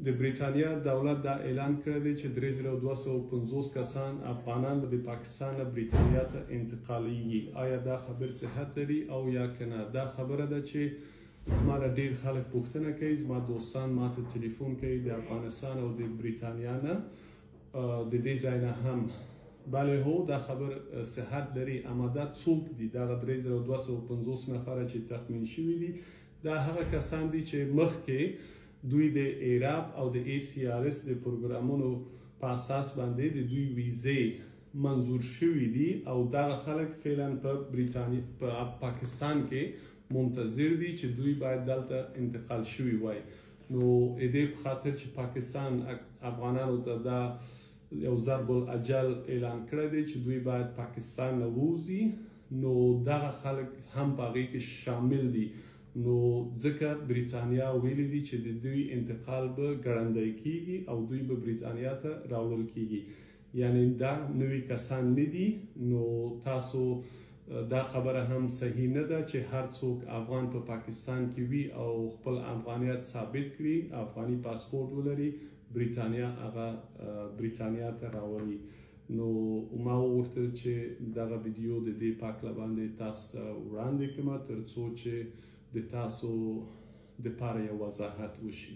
د بریتانیا دولت دا اعلان کړی دی چې 3250 کسان افغانان د پاکستان نه بریتانیا ته انتقالیږي. آیا دا خبر صحت لري او یا کنه؟ دا خبره ده چې زما ډیر خلک پوښتنه کوي، زما دوستان ماته ټلیفون کوي د افغانستان او د بریتانیا نه د دې ځای نه هم. بله هو دا خبر صحت لري، اما دا څوک دي؟ دا 3250 نفره چې تخمین شوي دي دا هغه کسان دي چې مخکې دوی د ایراب او د ACRS د پروګرامونو په اساس باندې د دوی ویزې منظور شوي دي او دا خلک فعلا په بریتانیا په پاکستان کې منتظر دي چې دوی باید دلته انتقال شوي وای. نو دې په خاطر چې پاکستان افغانانو ته دا یو ضرب الاجل اعلان کړی دی چې دوی باید پاکستان نه ووځي، نو دغه خلک هم په هغې کې شامل دي. نو ځکه بریتانیا ویلي دي چې د دوی انتقال به ګړندی کیږي او دوی به بریتانیا ته راوړل کیږي. یعنی دا نوي کسان نه دي. نو تاسو دا خبره هم صحیح نه ده چې هر څوک افغان په پاکستان کې وي او خپل افغانیت ثابت کړي، افغاني پاسپورت ولري، بریتانیا هغه بریتانیا ته راولي. نو ما وغوښتل چې دغه ویډیو د دې په هکله باندې تاسو ته وړاندې کړم تر څو چې د تاسو دپاره یو وضاحت وشي.